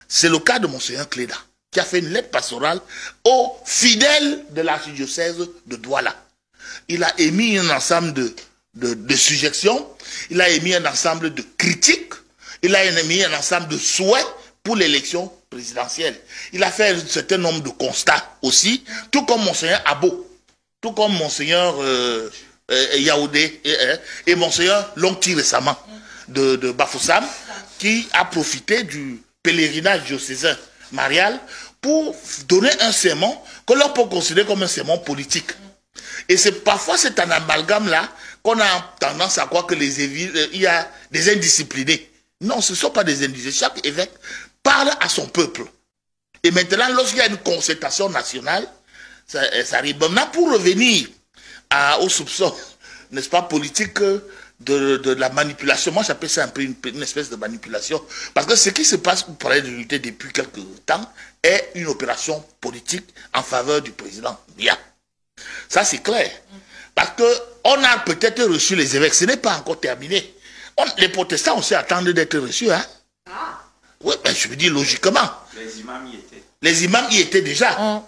C'est le cas de Monseigneur Cléda, qui a fait une lettre pastorale aux fidèles de l'archidiocèse de Douala. Il a émis un ensemble de suggestions, il a émis un ensemble de critiques, il a émis un ensemble de souhaits pour l'élection présidentielle. Il a fait un certain nombre de constats aussi, tout comme Monseigneur Abo, tout comme Monseigneur Yaoudé et Monseigneur Longti récemment de Bafoussam, qui a profité du pèlerinage diocésain marial pour donner un sermon que l'on peut considérer comme un sermon politique. Et c'est parfois c'est un amalgame-là qu'on a tendance à croire que il y a des indisciplinés. Non, ce ne sont pas des indisciplinés. Chaque évêque parle à son peuple. Et maintenant, lorsqu'il y a une concertation nationale, ça arrive. Maintenant, pour revenir aux soupçons, n'est-ce pas, politiques de la manipulation, moi j'appelle ça un peu une espèce de manipulation. Parce que ce qui se passe au palais de l'unité depuis quelques temps est une opération politique en faveur du président Biya. Ça c'est clair. Parce qu'on a peut-être reçu les évêques, ce n'est pas encore terminé. Les protestants aussi attendent d'être reçus. Hein? Ah. Oui, ben, je veux dire logiquement. Les imams y étaient. Les imams y étaient déjà.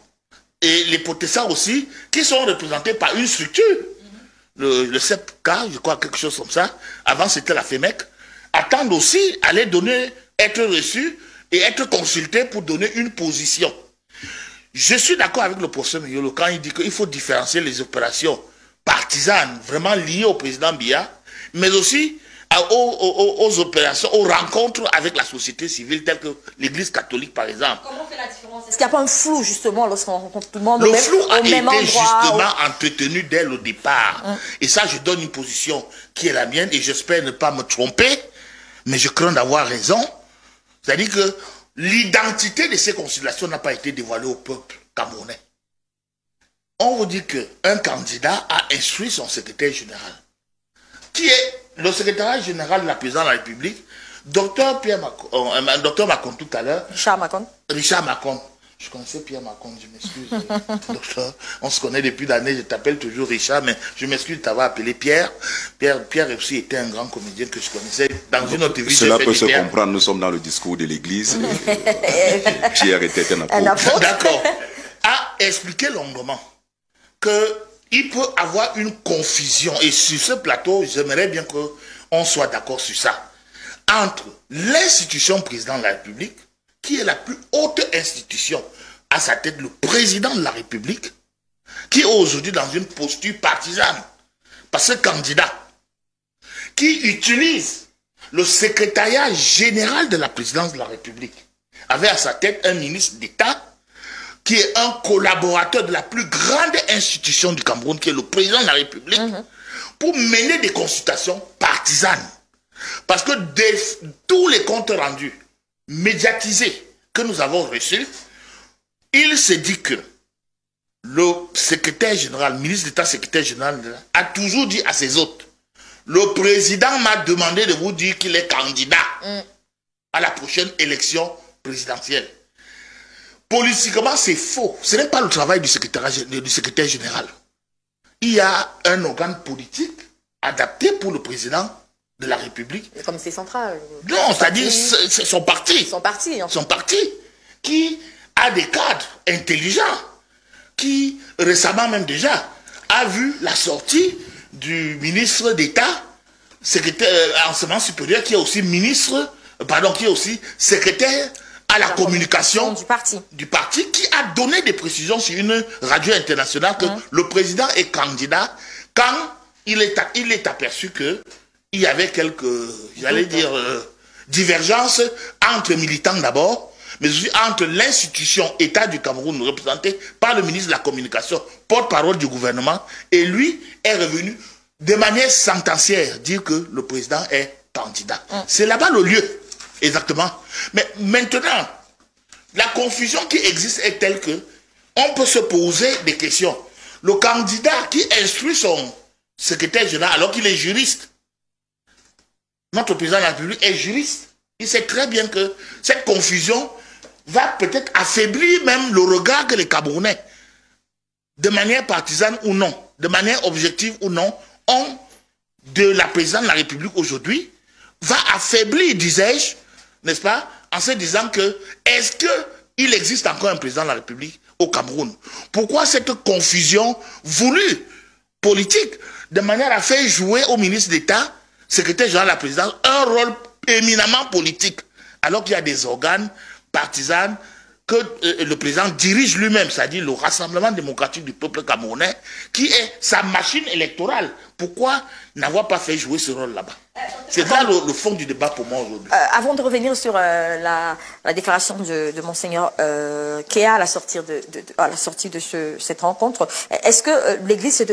Et les protestants aussi, qui sont représentés par une structure. Le CEPK, je crois, quelque chose comme ça. Avant, c'était la FEMEC. Attendent aussi à les donner, être reçus et être consultés pour donner une position. Je suis d'accord avec le professeur Meyolo quand il dit qu'il faut différencier les opérations partisanes vraiment liées au président Biya, mais aussi aux opérations, aux rencontres avec la société civile, telles que l'Église catholique, par exemple. Comment on fait la différence? Est-ce qu'il n'y a pas un flou, justement, lorsqu'on rencontre tout le monde Le flou a été justement endroit, entretenu dès le départ. Et ça, je donne une position qui est la mienne, et j'espère ne pas me tromper, mais je crains d'avoir raison. C'est-à-dire que l'identité de ces conciliations n'a pas été dévoilée au peuple camerounais. On vous dit qu'un candidat a instruit son secrétaire général, qui est le secrétaire général de la présidence de la République, docteur Macon tout à l'heure. Richard Macon. Je connaissais Pierre Macon, je m'excuse. Docteur, on se connaît depuis l'année, je t'appelle toujours Richard, mais je m'excuse de t'avoir appelé Pierre. Pierre aussi était un grand comédien que je connaissais dans une autre vie. Cela peut se comprendre, nous sommes dans le discours de l'Église. Pierre était un apôtre. D'accord. A expliqué longuement qu'il peut avoir une confusion, et sur ce plateau, j'aimerais bien qu'on soit d'accord sur ça, entre l'institution président de la République, qui est la plus haute institution, à sa tête le président de la République, qui est aujourd'hui dans une posture partisane, parce que candidat, qui utilise le secrétariat général de la présidence de la République, avec à sa tête un ministre d'État, qui est un collaborateur de la plus grande institution du Cameroun, qui est le président de la République, pour mener des consultations partisanes. Parce que tous les comptes rendus médiatisés que nous avons reçus, il se dit que le secrétaire général, ministre d'État, secrétaire général, a toujours dit à ses hôtes, le président m'a demandé de vous dire qu'il est candidat à la prochaine élection présidentielle. Politiquement, c'est faux. Ce n'est pas le travail du secrétaire général. Il y a un organe politique adapté pour le président de la République. Comme c'est central. Non, c'est-à-dire c'est son parti. Son parti. Son parti qui a des cadres intelligents, qui récemment même déjà a vu la sortie du ministre d'État, secrétaire enseignement supérieur, qui est aussi ministre, pardon, qui est aussi secrétaire à la communication du parti, qui a donné des précisions sur une radio internationale que le président est candidat quand il est aperçu que il y avait quelques, j'allais dire, divergences entre militants d'abord, mais aussi entre l'institution État du Cameroun représentée par le ministre de la Communication, porte-parole du gouvernement, et lui est revenu de manière sentencière dire que le président est candidat. C'est là-bas le lieu. Exactement. Mais maintenant, la confusion qui existe est telle que on peut se poser des questions. Le candidat qui instruit son secrétaire général alors qu'il est juriste, notre président de la République est juriste. Il sait très bien que cette confusion va peut-être affaiblir même le regard que les Camerounais, de manière partisane ou non, de manière objective ou non, ont de la présidence de la République aujourd'hui, va affaiblir, disais-je, n'est-ce pas, en se disant que est-ce qu'il existe encore un président de la République au Cameroun? Pourquoi cette confusion voulue, politique, de manière à faire jouer au ministre d'État, secrétaire général de la présidence, un rôle éminemment politique, alors qu'il y a des organes partisans que le président dirige lui-même, c'est-à-dire le Rassemblement démocratique du peuple camerounais, qui est sa machine électorale. Pourquoi n'avoir pas fait jouer ce rôle là-bas? C'est là le fond du débat pour moi aujourd'hui. Avant de revenir sur la déclaration de Monseigneur Kéa à la sortie de cette rencontre, est-ce que l'Église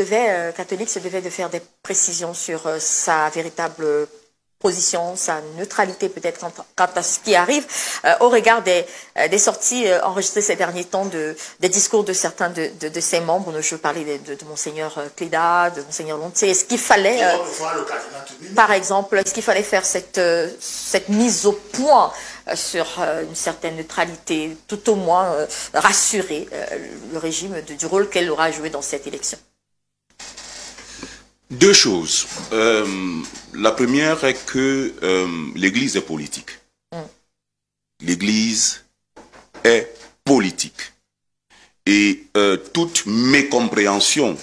catholique se devait de faire des précisions sur sa véritable position, sa neutralité peut-être quant à ce qui arrive, au regard des sorties enregistrées ces derniers temps, des discours de certains de ses membres? Je veux parler de Monseigneur Cléda, de Monseigneur Lontier. Est-ce qu'il fallait, par exemple, est-ce qu'il fallait faire cette mise au point sur une certaine neutralité, tout au moins rassurer le régime du rôle qu'elle aura joué dans cette élection? Deux choses. La première est que l'Église est politique. L'Église est politique. Et toute mécompréhension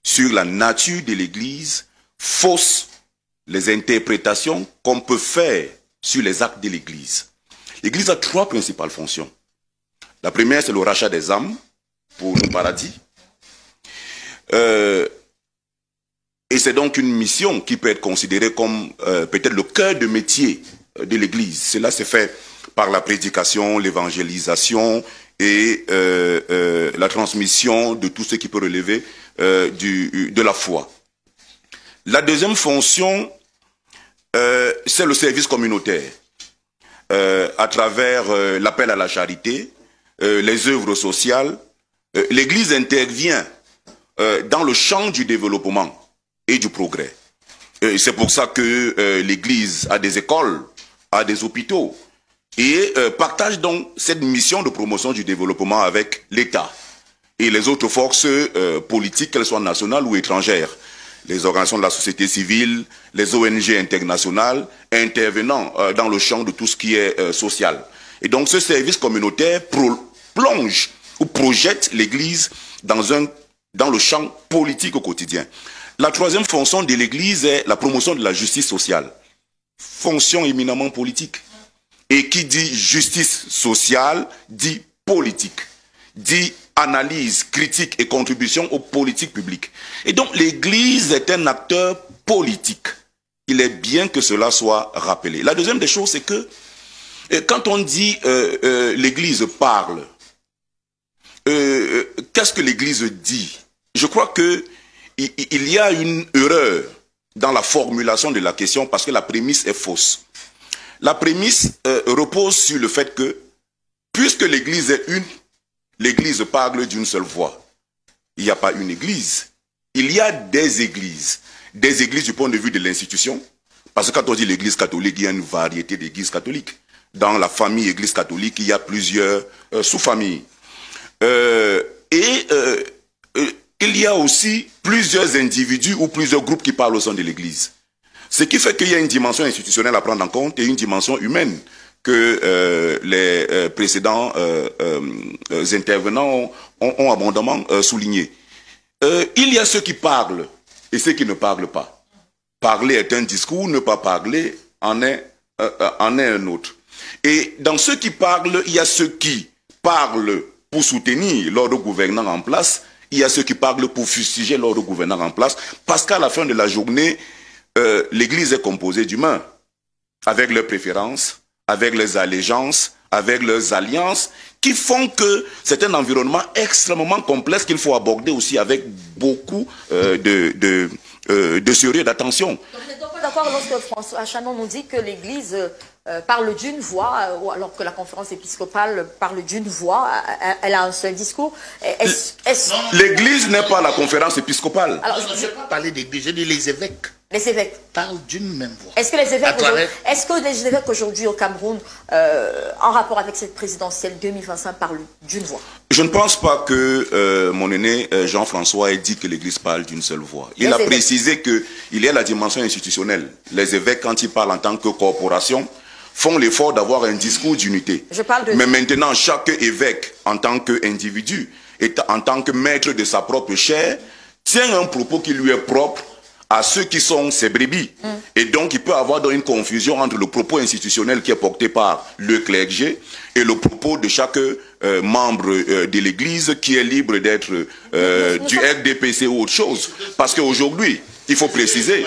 sur la nature de l'Église fausse les interprétations qu'on peut faire sur les actes de l'Église. L'Église a trois principales fonctions. La première, c'est le rachat des âmes pour le paradis. Et c'est donc une mission qui peut être considérée comme peut-être le cœur de métier de l'Église. Cela se fait par la prédication, l'évangélisation et la transmission de tout ce qui peut relever de la foi. La deuxième fonction, c'est le service communautaire, à travers l'appel à la charité, les œuvres sociales. L'Église intervient dans le champ du développement et du progrès. C'est pour ça que l'Église a des écoles, a des hôpitaux, et partage donc cette mission de promotion du développement avec l'État et les autres forces politiques, qu'elles soient nationales ou étrangères, les organisations de la société civile, les ONG internationales, intervenant dans le champ de tout ce qui est social. Et donc ce service communautaire plonge ou projette l'Église dans le champ politique au quotidien. La troisième fonction de l'Église est la promotion de la justice sociale. Fonction éminemment politique. Et qui dit justice sociale, dit politique. Dit analyse, critique et contribution aux politiques publiques. Et donc l'Église est un acteur politique. Il est bien que cela soit rappelé. La deuxième des choses, c'est que quand on dit l'Église parle, qu'est-ce que l'Église dit? Je crois que il y a une erreur dans la formulation de la question parce que la prémisse est fausse. La prémisse repose sur le fait que, puisque l'Église est une, l'Église parle d'une seule voix. Il n'y a pas une Église. Il y a des églises. Des églises du point de vue de l'institution. Parce que quand on dit l'Église catholique, il y a une variété d'églises catholiques. Dans la famille Église catholique, il y a plusieurs sous-familles. Il y a aussi plusieurs individus ou plusieurs groupes qui parlent au sein de l'Église. Ce qui fait qu'il y a une dimension institutionnelle à prendre en compte et une dimension humaine que les précédents intervenants ont abondamment souligné. Il y a ceux qui parlent et ceux qui ne parlent pas. Parler est un discours, ne pas parler en est un autre. Et dans ceux qui parlent, il y a ceux qui parlent pour soutenir l'ordre gouvernant en place. Il y a ceux qui parlent pour fustiger l'ordre gouvernant en place, parce qu'à la fin de la journée, l'Église est composée d'humains, avec leurs préférences, avec leurs allégeances, avec leurs alliances, qui font que c'est un environnement extrêmement complexe qu'il faut aborder aussi avec beaucoup de sérieux et d'attention. Donc vous n'êtes pas d'accord lorsque François Chanon nous dit que l'Église parle d'une voix, alors que la conférence épiscopale parle d'une voix, elle a un seul discours. L'Église n'est pas la conférence épiscopale. Alors, je n'ai pas parlé d'Église, j'ai dit les évêques. Les évêques parlent d'une même voix. Est-ce que les évêques aujourd'hui au Cameroun, en rapport avec cette présidentielle 2025, parlent d'une voix? Je ne pense pas que mon aîné Jean-François ait dit que l'Église parle d'une seule voix. Il a précisé qu'il y a la dimension institutionnelle. Les évêques, quand ils parlent en tant que corporation, font l'effort d'avoir un discours d'unité. Mais maintenant, chaque évêque, en tant qu'individu, en tant que maître de sa propre chair, tient un propos qui lui est propre à ceux qui sont ses brebis. Et donc, il peut y avoir une confusion entre le propos institutionnel qui est porté par le clergé et le propos de chaque membre de l'Église qui est libre d'être du RDPC ou autre chose. Parce qu'aujourd'hui, il faut préciser...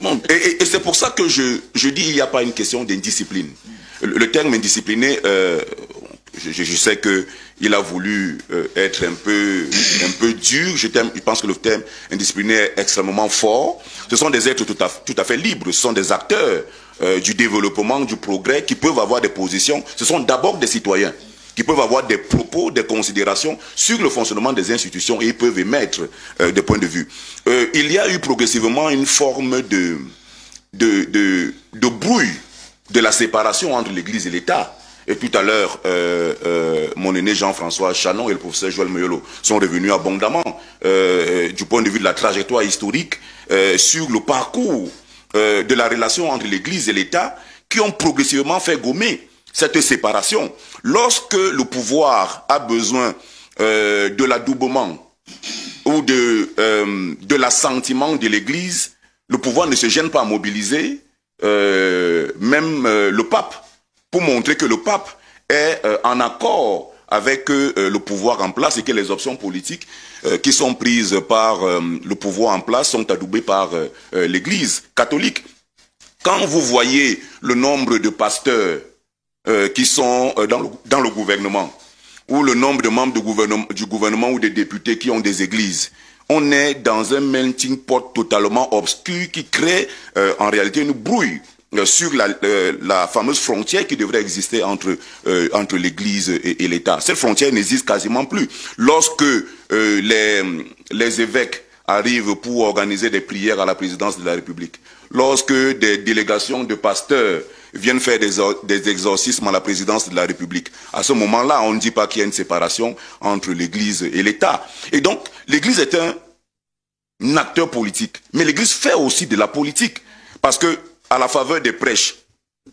Bon, et c'est pour ça que je dis qu'il n'y a pas une question d'indiscipline. Le terme indiscipliné, je sais qu'il a voulu être un peu dur. Je pense que le terme indiscipliné est extrêmement fort. Ce sont des êtres tout à fait libres. Ce sont des acteurs du développement, du progrès, qui peuvent avoir des positions. Ce sont d'abord des citoyens qui peuvent avoir des propos, des considérations sur le fonctionnement des institutions et ils peuvent émettre des points de vue. Il y a eu progressivement une forme de brouille de la séparation entre l'Église et l'État. Et tout à l'heure, mon aîné Jean-François Chanon et le professeur Joël Moyolo sont revenus abondamment du point de vue de la trajectoire historique sur le parcours de la relation entre l'Église et l'État qui ont progressivement fait gommer cette séparation. Lorsque le pouvoir a besoin de l'adoubement ou de l'assentiment de l'Église, le pouvoir ne se gêne pas à mobiliser même le pape pour montrer que le pape est en accord avec le pouvoir en place et que les options politiques qui sont prises par le pouvoir en place sont adoubées par l'Église catholique. Quand vous voyez le nombre de pasteurs qui sont dans le gouvernement, ou le nombre de membres du gouvernement ou des députés qui ont des églises, on est dans un melting pot totalement obscur qui crée en réalité une brouille sur la fameuse frontière qui devrait exister entre l'église et l'État. Cette frontière n'existe quasiment plus. Lorsque les évêques arrivent pour organiser des prières à la présidence de la République, lorsque des délégations de pasteurs viennent faire des exorcismes à la présidence de la République, à ce moment-là, on ne dit pas qu'il y a une séparation entre l'Église et l'État. Et donc, l'Église est un acteur politique. Mais l'Église fait aussi de la politique. Parce que, à la faveur des prêches,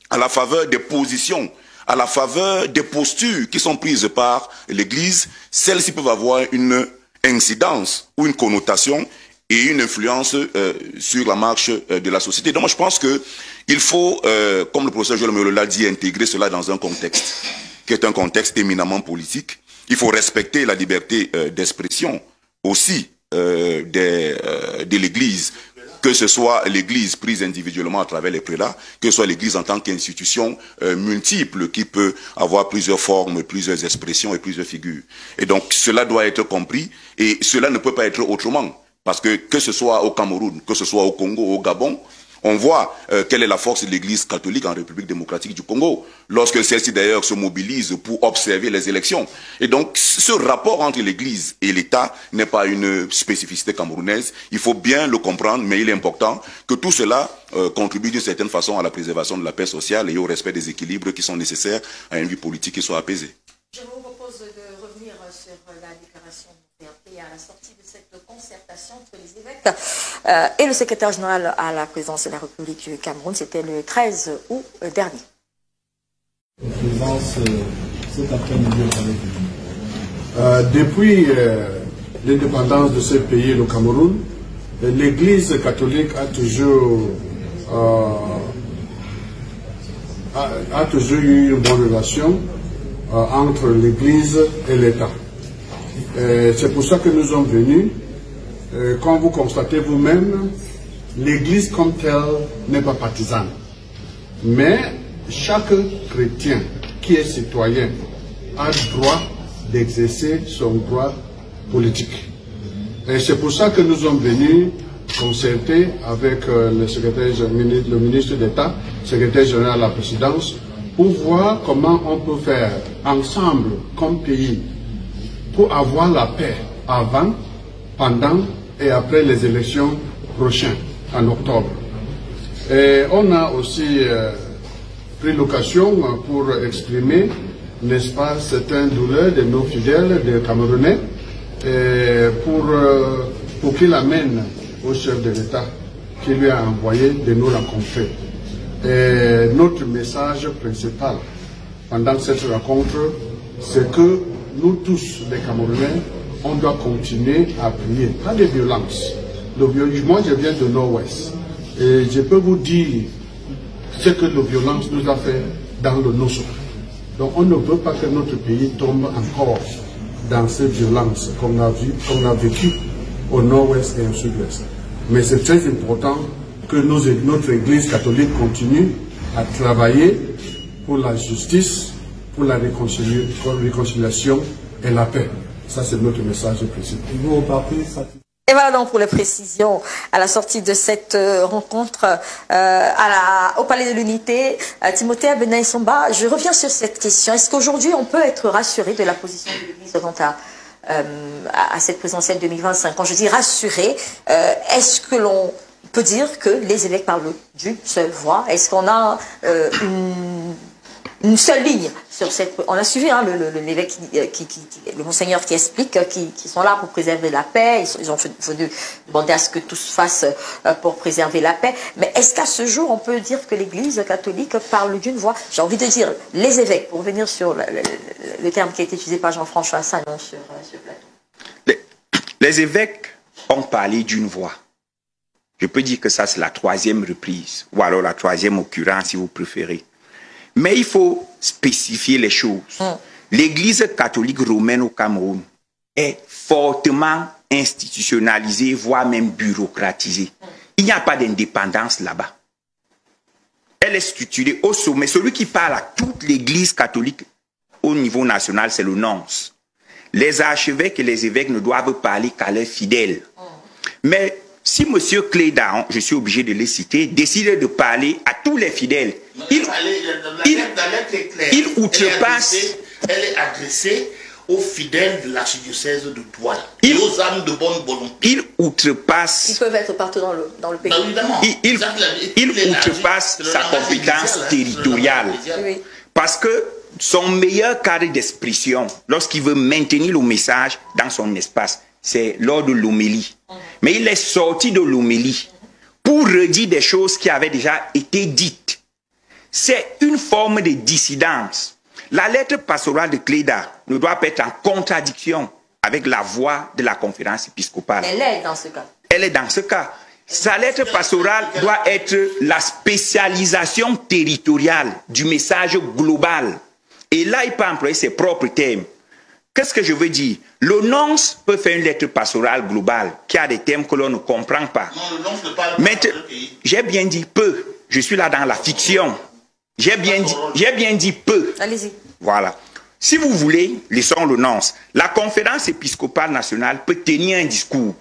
à la faveur des positions, à la faveur des postures qui sont prises par l'Église, celles-ci peuvent avoir une incidence ou une connotation et une influence sur la marche de la société. Donc moi je pense qu'il faut, comme le professeur Joël Moyolo l'a dit, intégrer cela dans un contexte qui est un contexte éminemment politique. Il faut respecter la liberté d'expression aussi de l'Église, que ce soit l'Église prise individuellement à travers les prélats, que ce soit l'Église en tant qu'institution multiple qui peut avoir plusieurs formes, plusieurs expressions et plusieurs figures. Et donc cela doit être compris et cela ne peut pas être autrement. Parce que ce soit au Cameroun, que ce soit au Congo, au Gabon, on voit quelle est la force de l'Église catholique en République démocratique du Congo, lorsque celle-ci d'ailleurs se mobilise pour observer les élections. Et donc ce rapport entre l'Église et l'État n'est pas une spécificité camerounaise, il faut bien le comprendre, mais il est important que tout cela contribue d'une certaine façon à la préservation de la paix sociale et au respect des équilibres qui sont nécessaires à une vie politique qui soit apaisée. Je vous propose de revenir sur la déclaration et à la sortie de cette concertation entre les évêques et le secrétaire général à la présidence de la République du Cameroun. C'était le 13 août dernier. Depuis l'indépendance de ce pays, le Cameroun, l'Église catholique a toujours eu une bonne relation entre l'Église et l'État. C'est pour ça que nous sommes venus. Comme vous constatez vous-même, l'Église comme telle n'est pas partisane. Mais chaque chrétien qui est citoyen a le droit d'exercer son droit politique. Et c'est pour ça que nous sommes venus concerter avec le ministre d'État, secrétaire général à la présidence, pour voir comment on peut faire ensemble, comme pays, pour avoir la paix avant, pendant et après les élections prochaines, en octobre. Et on a aussi pris l'occasion pour exprimer, n'est-ce pas, certaines douleurs de nos fidèles, des Camerounais, pour qu'il amène au chef de l'État qui lui a envoyé de nous rencontrer. Et notre message principal pendant cette rencontre, c'est que nous tous, les Camerounais, on doit continuer à prier, pas de violence. Moi, je viens de Nord-Ouest et je peux vous dire ce que la violence nous a fait dans le Nosso. Donc on ne veut pas que notre pays tombe encore dans cette violence qu'on a vécue au Nord-Ouest et au Sud-Ouest. Mais c'est très important que notre Église catholique continue à travailler pour la justice, pour la réconciliation et la paix. Ça, c'est notre message principal. Et voilà donc pour les précisions à la sortie de cette rencontre au Palais de l'Unité. Timothée Benaïsomba, je reviens sur cette question. Est-ce qu'aujourd'hui on peut être rassuré de la position de l'Église quant à cette présidentielle 2025? Quand je dis rassuré, est-ce que l'on peut dire que les évêques parlent d'une seule voix? Est-ce qu'on a une seule ligne sur cette... On a suivi hein, l'évêque, le monseigneur qui explique qu'ils sont là pour préserver la paix. Ils ont venu demander à ce que tout se fasse pour préserver la paix. Mais est-ce qu'à ce jour, on peut dire que l'Église catholique parle d'une voix? J'ai envie de dire les évêques, pour revenir sur le terme qui a été utilisé par Jean-François Sanon sur plateau. Les évêques ont parlé d'une voix. Je peux dire que ça, c'est la 3e reprise, ou alors la 3e occurrence, si vous préférez. Mais il faut spécifier les choses. L'Église catholique romaine au Cameroun est fortement institutionnalisée, voire même bureaucratisée. Il n'y a pas d'indépendance là-bas. Elle est structurée au sommet. Celui qui parle à toute l'Église catholique au niveau national, c'est le nonce. Les archevêques et les évêques ne doivent parler qu'à leurs fidèles. Mais si M. Cléda, je suis obligé de les citer, décide de parler à tous les fidèles, il outrepasse... Elle est adressée aux fidèles de l'archidiocèse de Douala et aux âmes de bonne volonté. Il outrepasse... Ils peuvent être partout dans le pays. Ben, évidemment. Il outrepasse sa compétence territoriale. Oui. Parce que son meilleur cadre d'expression, lorsqu'il veut maintenir le message dans son espace, c'est lors de l'homélie. Mais il est sorti de l'homélie pour redire des choses qui avaient déjà été dites. C'est une forme de dissidence. La lettre pastorale de Cléda ne doit pas être en contradiction avec la voix de la conférence épiscopale. Elle est dans ce cas. Elle est dans ce cas. Sa lettre pastorale doit être la spécialisation territoriale du message global. Et là, il peut employer ses propres thèmes. Qu'est-ce que je veux dire? Le nonce peut faire une lettre pastorale globale qui a des thèmes que l'on ne comprend pas. Non, le nonce ne parle pas. Mais j'ai bien dit peu. Je suis là dans la fiction. J'ai bien dit peu. Allez-y. Voilà. Si vous voulez, laissons le nonce. La conférence épiscopale nationale peut tenir un discours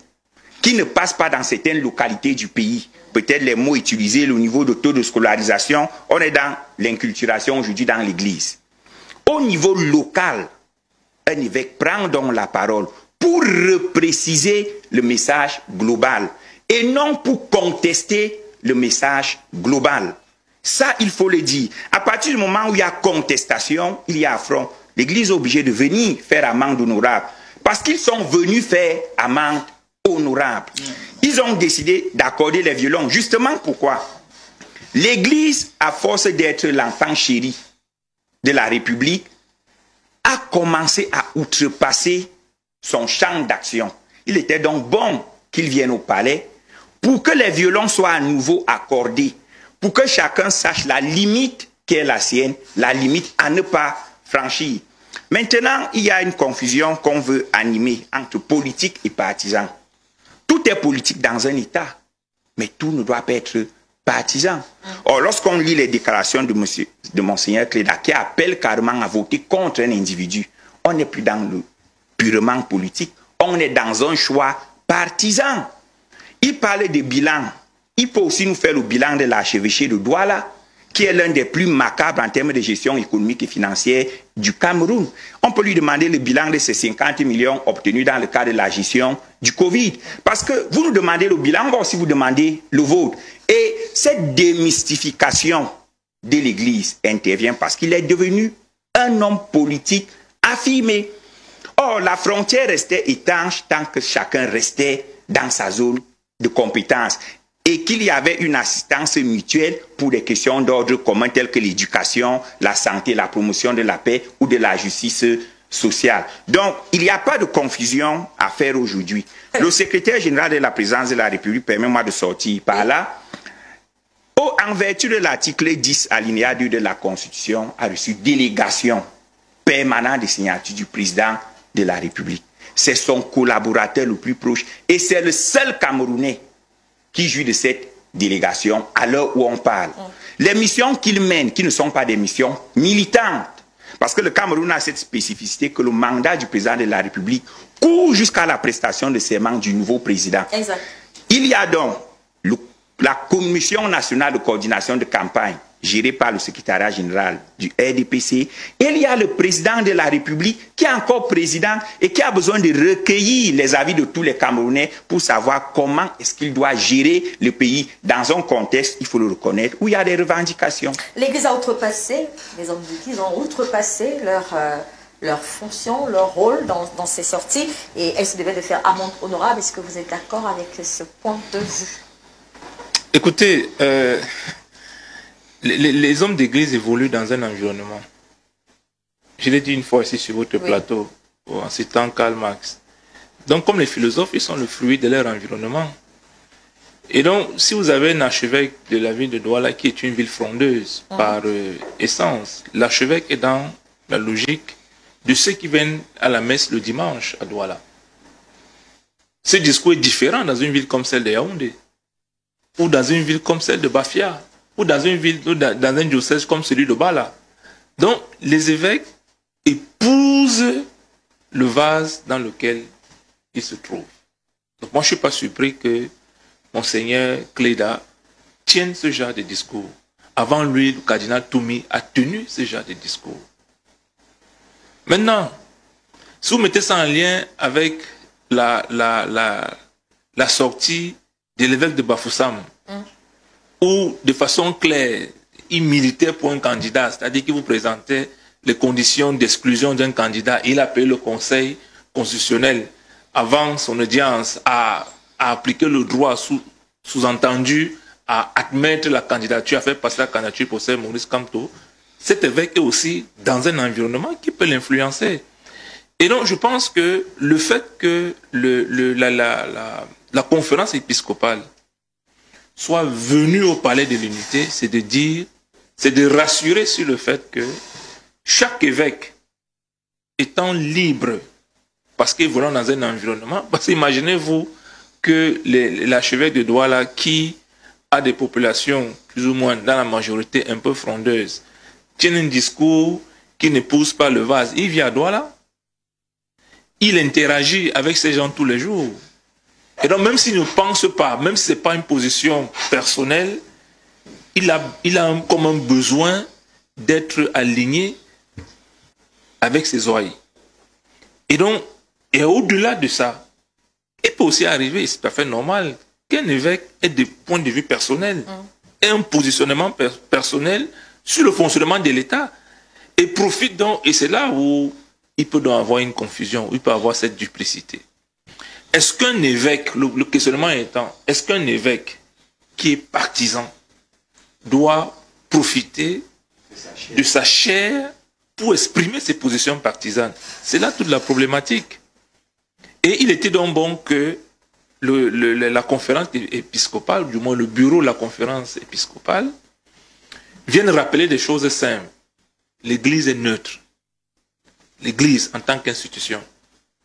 qui ne passe pas dans certaines localités du pays. Peut-être les mots utilisés, le niveau de taux de scolarisation, on est dans l'inculturation aujourd'hui dans l'église. Au niveau local, un évêque prend donc la parole pour repréciser le message global et non pour contester le message global. Ça, il faut le dire. À partir du moment où il y a contestation, il y a affront. L'Église est obligée de venir faire amende honorable. Parce qu'ils sont venus faire amende honorable. Ils ont décidé d'accorder les violons. Justement pourquoi? L'Église, à force d'être l'enfant chéri de la République, a commencé à outrepasser son champ d'action. Il était donc bon qu'il vienne au palais pour que les violons soient à nouveau accordés, pour que chacun sache la limite qui est la sienne, la limite à ne pas franchir. Maintenant, il y a une confusion qu'on veut animer entre politique et partisan. Tout est politique dans un État, mais tout ne doit pas être partisan. Or, lorsqu'on lit les déclarations de Monseigneur Cléda, qui appelle carrément à voter contre un individu, on n'est plus dans le purement politique, on est dans un choix partisan. Il parlait de bilan. Il peut aussi nous faire le bilan de l'archevêché de Douala, qui est l'un des plus macabres en termes de gestion économique et financière du Cameroun. On peut lui demander le bilan de ces 50 millions obtenus dans le cadre de la gestion du Covid. Parce que vous nous demandez le bilan, on va aussi vous demander le vôtre. Et cette démystification de l'Église intervient parce qu'il est devenu un homme politique affirmé. Or, la frontière restait étanche tant que chacun restait dans sa zone de compétence. et qu'il y avait une assistance mutuelle pour des questions d'ordre commun telles que l'éducation, la santé, la promotion de la paix ou de la justice sociale. Donc, il n'y a pas de confusion à faire aujourd'hui. Le secrétaire général de la présidence de la République, permet-moi de sortir par là, en vertu de l'article 10 alinéa 2 de la Constitution, a reçu délégation permanente de signature du président de la République. C'est son collaborateur le plus proche et c'est le seul Camerounais qui jouit de cette délégation à l'heure où on parle. Les missions qu'il mène, qui ne sont pas des missions militantes, parce que le Cameroun a cette spécificité que le mandat du président de la République court jusqu'à la prestation de serment du nouveau président. Exact. Il y a donc la Commission nationale de coordination de campagne, gérée par le secrétariat général du RDPC, et il y a le président de la République qui est encore président et qui a besoin de recueillir les avis de tous les Camerounais pour savoir comment est-ce qu'il doit gérer le pays dans un contexte, il faut le reconnaître, où il y a des revendications. L'Église a outrepassé, les hommes d'église ont outrepassé leur fonction, leur rôle dans ces sorties, et elle se devait de faire amende honorable. Est-ce que vous êtes d'accord avec ce point de vue? Écoutez, les hommes d'église évoluent dans un environnement. Je l'ai dit une fois ici sur votre plateau, en citant Karl Marx. Donc, comme les philosophes, ils sont le fruit de leur environnement. Et donc, si vous avez un archevêque de la ville de Douala qui est une ville frondeuse par essence, l'archevêque est dans la logique de ceux qui viennent à la messe le dimanche à Douala. Ce discours est différent dans une ville comme celle de Yaoundé, ou dans une ville comme celle de Bafia, ou dans une ville, dans un diocèse comme celui de Bala. Donc, les évêques épousent le vase dans lequel ils se trouvent. Donc, moi, je ne suis pas surpris que Monseigneur Cléda tienne ce genre de discours. Avant lui, le cardinal Toumi a tenu ce genre de discours. Maintenant, si vous mettez ça en lien avec la sortie de l'évêque de Bafoussam, où de façon claire, il militait pour un candidat, c'est-à-dire qu'il vous présentait les conditions d'exclusion d'un candidat. Il a appelé le Conseil constitutionnel avant son audience à appliquer le droit sous-entendu à admettre la candidature, à faire passer la candidature pour Sir Maurice Kamto. Cet évêque est aussi dans un environnement qui peut l'influencer. Et donc, je pense que le fait que la conférence épiscopale soit venue au palais de l'unité, c'est de dire, c'est de rassurer sur le fait que chaque évêque étant libre, parce qu'ils vont dans un environnement, parce qu'imaginez-vous que l'archevêque de Douala, qui a des populations plus ou moins dans la majorité un peu frondeuses, tienne un discours qui ne pousse pas le vase. Il vient à Douala, il interagit avec ces gens tous les jours. Et donc, même s'il ne pense pas, même si ce n'est pas une position personnelle, il a comme un besoin d'être aligné avec ses oreilles. Et donc, et au-delà de ça, il peut aussi arriver, c'est tout à fait normal, qu'un évêque ait des points de vue personnels, ait un positionnement personnel sur le fonctionnement de l'État, et profite donc, et c'est là où il peut donc avoir une confusion, il peut avoir cette duplicité. Est-ce qu'un évêque, le questionnement étant, est-ce qu'un évêque qui est partisan doit profiter de sa chair pour exprimer ses positions partisanes? C'est là toute la problématique. Et il était donc bon que la conférence épiscopale, du moins le bureau de la conférence épiscopale, vienne rappeler des choses simples. L'Église est neutre. L'Église en tant qu'institution,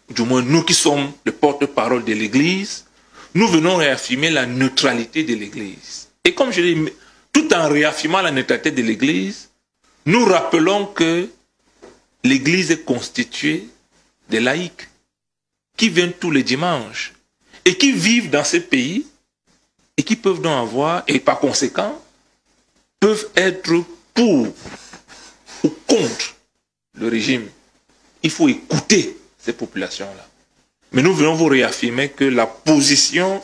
du moins nous qui sommes le porte-parole de l'Église, nous venons réaffirmer la neutralité de l'Église. Et comme je l'ai dit, tout en réaffirmant la neutralité de l'Église, nous rappelons que l'Église est constituée de laïcs qui viennent tous les dimanches et qui vivent dans ces pays et qui peuvent donc avoir, et par conséquent, peuvent être pour ou contre le régime. Il faut écouter ces populations-là. Mais nous venons vous réaffirmer que la position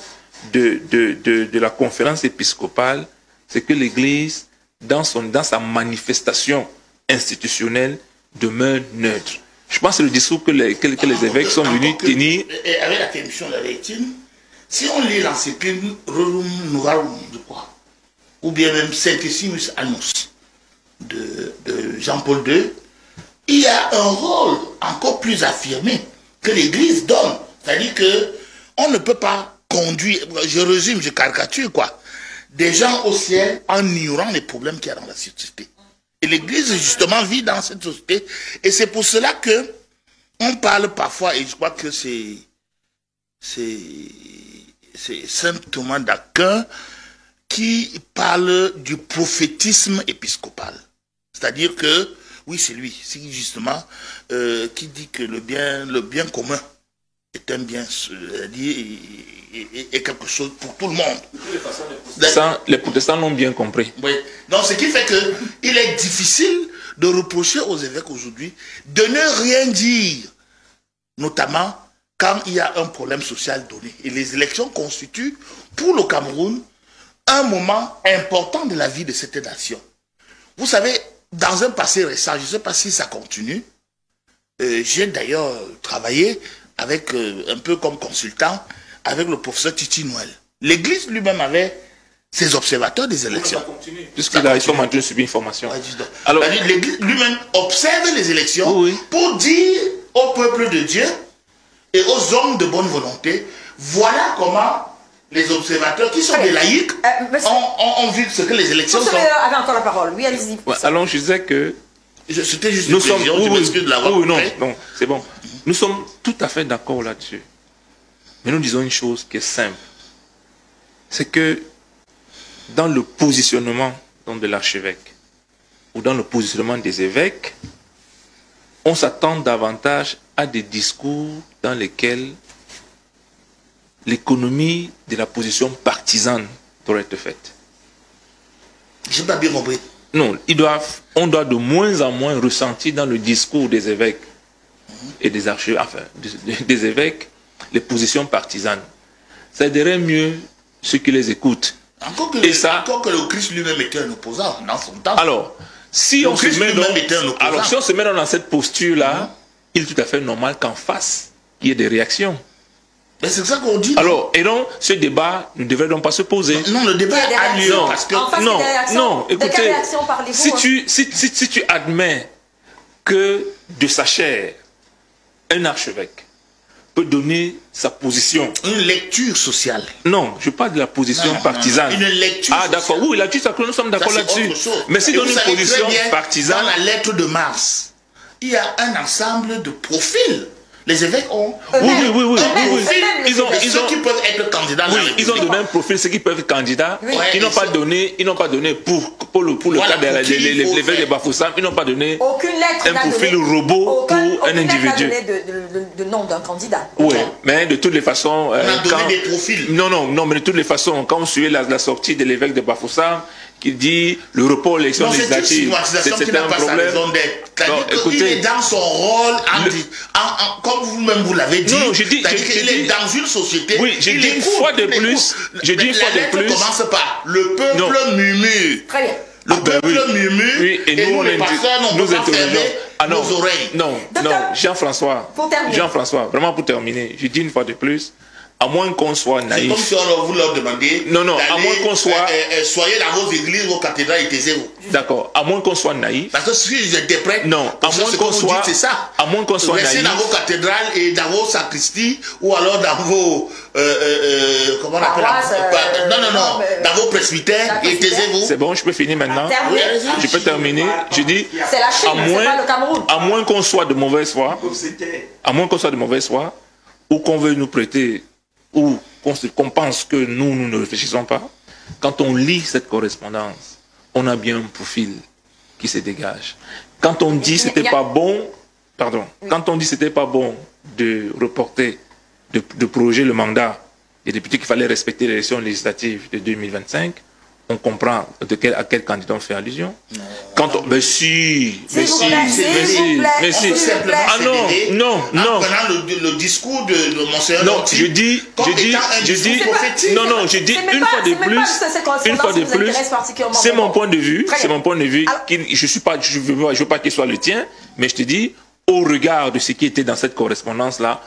de la conférence épiscopale, c'est que l'Église, dans sa manifestation institutionnelle, demeure neutre. Je pense que c'est le discours que les évêques sont venus tenir. Et avec la commission de la lecture, si on lit l'encyclique Rerum Novarum, je crois, ou bien même Centesimus Annus de Jean-Paul II, il y a un rôle encore plus affirmé que l'Église donne. C'est-à-dire qu'on ne peut pas conduire, je résume, je caricature quoi, des gens au ciel en ignorant les problèmes qu'il y a dans la société. Et l'Église justement vit dans cette société. Et c'est pour cela que on parle parfois, et je crois que c'est Saint Thomas d'Aquin qui parle du prophétisme épiscopal. C'est-à-dire que, oui c'est lui, c'est justement qui dit que le bien commun est un bien, est quelque chose pour tout le monde. Les protestants l'ont bien compris. Oui. Donc ce qui fait qu'il est difficile de reprocher aux évêques aujourd'hui de ne rien dire, notamment quand il y a un problème social donné. Et les élections constituent pour le Cameroun un moment important de la vie de cette nation. Vous savez, dans un passé récent, je ne sais pas si ça continue, j'ai d'ailleurs travaillé avec, un peu comme consultant, avec le professeur Titi Noël. L'Église lui-même avait ses observateurs des élections. Puisqu'ils sont en train de subir une formation. Alors, l'Église lui-même observe les élections pour dire au peuple de Dieu et aux hommes de bonne volonté, voilà comment les observateurs qui sont des laïcs ont vu ce que les élections sont. Avez encore la parole. Oui, allez-y. Alors, je disais que c'était juste une précision, je m'excuse de l'avoir coupé. Non, c'est bon. Nous sommes tout à fait d'accord là-dessus. Mais nous disons une chose qui est simple. C'est que dans le positionnement de l'archevêque ou dans le positionnement des évêques, on s'attend davantage à des discours dans lesquels l'économie de la position partisane doit être faite. Je n'ai pas bien compris. Non, on doit de moins en moins ressentir dans le discours des évêques et des archevêques, enfin, des évêques, les positions partisanes. Ça aiderait mieux ceux qui les écoutent. Encore que le Christ lui-même était un opposant dans son temps. Alors, si on se met dans cette posture-là, il est tout à fait normal qu'en face, il y ait des réactions. Mais c'est ça qu'on dit. Alors, et donc, ce débat ne devrait donc pas se poser. Non, le débat a lieu. Parce que non, écoutez, si tu admets que de sa chair, un archevêque peut donner sa position. Une lecture sociale. Non, je parle de la position partisane. Une lecture sociale. Ah d'accord, oui, la lecture, nous sommes d'accord là-dessus. Mais si donne une position partisane... Dans la lettre de Mars, il y a un ensemble de profils. Les évêques ont oui. Ils ont ceux qui peuvent être candidats. Oui, ils ont donné un profil, ceux qui peuvent être candidats. Ils n'ont pas donné pour le cas des évêques de Bafoussam, ils n'ont pas donné un profil robot pour un individu. De nom d'un candidat. Oui, mais de toutes les façons... On a donné des profils. Non, mais de toutes les façons, quand on suit la sortie de l'évêque de Bafoussam, qui dit le report aux élections législatives, c'est un problème. Il est dans son rôle, comme vous-même vous l'avez dit. Non, il est dans une société. Oui, j'ai dit une fois de plus. J'ai dit une fois de plus. Commence par le peuple murmure. Très bien. Le peuple murmure et nous les pasteurs n'ont pas fermé nos oreilles. Non, Jean-François, vraiment pour terminer, j'ai dit une fois de plus, à moins qu'on soit naïf. C'est comme si vous leur demandiez. Non, à moins qu'on soit. Soyez dans vos églises, vos cathédrales et taisez-vous. D'accord, à moins qu'on soit naïf. Parce que si j'étais prêt, non, à moins qu'on soit. C'est ça. À moins qu'on soit naïf. Restez dans vos cathédrales et dans vos sacristies ou alors dans vos. Comment on appelle Non, dans vos presbytères et taisez-vous. C'est bon, je peux finir maintenant. Je peux terminer. Je dis. C'est la Chine, c'est pas le Cameroun. À moins qu'on soit de mauvaise foi. À moins qu'on soit de mauvaise foi. Ou qu'on veut nous prêter. Ou qu'on pense que nous ne réfléchissons pas, quand on lit cette correspondance, on a bien un profil qui se dégage. Quand on dit c'était pas bon, quand on dit c'était pas bon de reporter, de proroger le mandat des députés qu'il fallait respecter l'élection législative de 2025, on comprend à quel candidat on fait allusion. Quand on... Mais si. Ah non. Le discours de Monseigneur. Non, je dis une fois de plus, c'est mon point de vue, je veux pas qu'il soit le tien, mais je te dis, au regard de ce qui était dans cette correspondance-là,